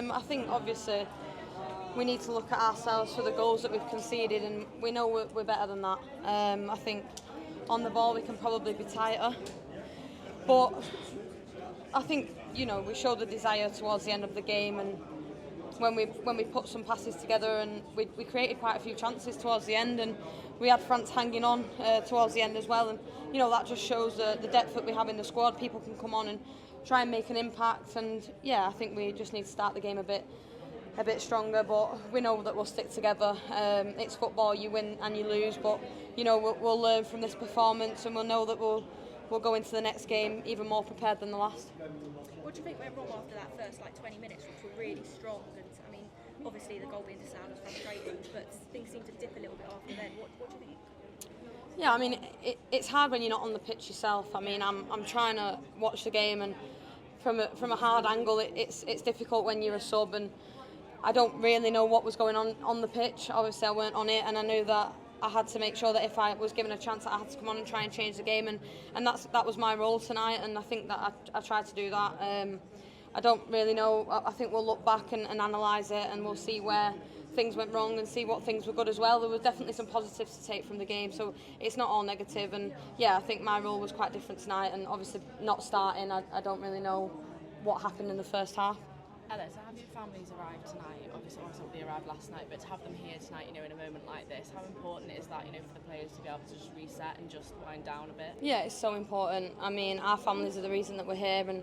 I think obviously we need to look at ourselves for the goals that we've conceded, and we know we're better than that. I think on the ball we can probably be tighter, but I think we showed the desire towards the end of the game, and when we put some passes together, and we created quite a few chances towards the end, and we had France hanging on towards the end as well, and that just shows the depth that we have in the squad. People can come on and try and make an impact, and yeah, I think we just need to start the game a bit stronger, but we know that we'll stick together. It's football, you win and you lose, but we'll learn from this performance, and we'll know that we'll go into the next game even more prepared than the last. What do you think went wrong after that first 20 minutes, which were really strong? And I mean, obviously the goal being disallowed was frustrating, but things seemed to dip a little bit after then. What do you think? Yeah, I mean, it's hard when you're not on the pitch yourself. I mean, I'm trying to watch the game, and from a hard angle, it's difficult when you're a sub, and I don't really know what was going on the pitch. Obviously, I weren't on it, and I knew that I had to make sure that if I was given a chance, that I had to come on and try and change the game, and that was my role tonight, and I think that I tried to do that. I don't really know. I think we'll look back and analyse it, and we'll see where things went wrong and see what things were good as well. There were definitely some positives to take from the game, so it's not all negative, and yeah, I think my role was quite different tonight, and obviously not starting, I don't really know what happened in the first half. Ella, to have your families arrive tonight, obviously they arrived last night, but to have them here tonight, in a moment like this, how important is that, for the players to be able to just reset and just wind down a bit? Yeah, it's so important. I mean, our families are the reason that we're here, and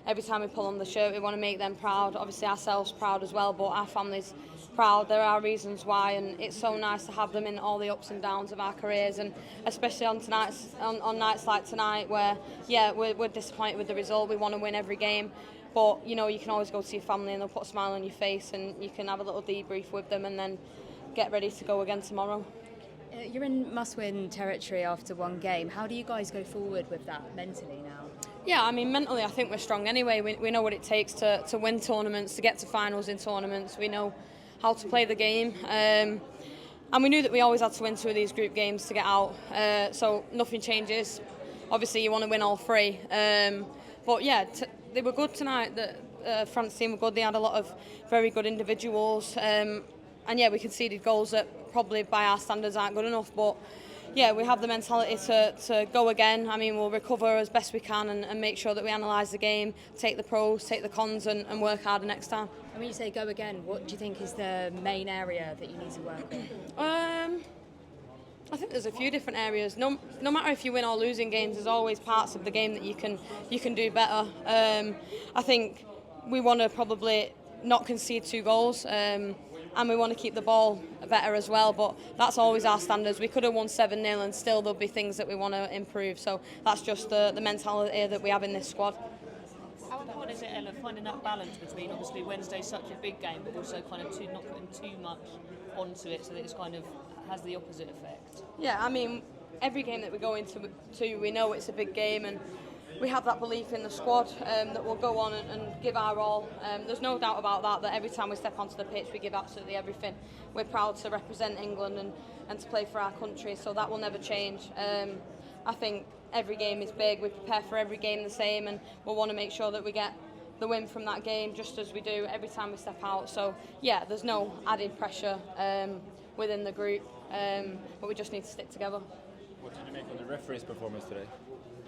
every time we pull on the shirt, we want to make them proud, obviously ourselves proud as well, but our families proud. There are reasons why, and it's so nice to have them in all the ups and downs of our careers, and especially on nights like tonight where, yeah, we're disappointed with the result. We want to win every game. But, you can always go to your family and they'll put a smile on your face, and you can have a little debrief with them and then get ready to go again tomorrow. You're in must-win territory after one game. How do you guys go forward with that mentally now? Yeah, I mean, mentally I think we're strong anyway. We know what it takes to win tournaments, to get to finals in tournaments. We know how to play the game. And we knew that we always had to win 2 of these group games to get out. So nothing changes. Obviously you want to win all 3. But yeah, they were good tonight. The France team were good. They had a lot of very good individuals. And yeah, we conceded goals that probably by our standards aren't good enough. But yeah, we have the mentality to go again. I mean, we'll recover as best we can and make sure that we analyse the game, take the pros, take the cons, and work harder next time. And when you say go again, what do you think is the main area that you need to work on? I think there's a few different areas. No matter if you win or lose in games, there's always parts of the game that you can do better. I think we want to probably not concede 2 goals, and we want to keep the ball better as well. But that's always our standards. We could have won 7-0, and still there'll be things that we want to improve. So that's just the mentality that we have in this squad. How important is it, Ella, finding that balance between obviously Wednesday's such a big game, but also kind of not putting too much onto it so that it's kind of has the opposite effect? Yeah, I mean, every game that we go into, we know it's a big game, and we have that belief in the squad that we'll go on and give our all. There's no doubt about that every time we step onto the pitch, we give absolutely everything. We're proud to represent England and to play for our country, so that will never change. I think every game is big. We prepare for every game the same, and we'll want to make sure that we get the win from that game just as we do every time we step out. So yeah, there's no added pressure within the group, but we just need to stick together. What did you make of the referee's performance today?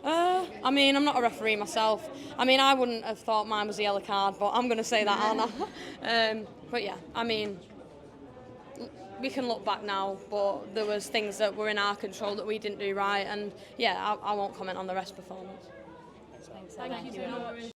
I mean, I'm not a referee myself. I mean, I wouldn't have thought mine was a yellow card, but I'm going to say that, aren't I? But yeah, I mean, we can look back now, but there was things that were in our control that we didn't do right, and yeah, I won't comment on the rest performance. Thank you so much.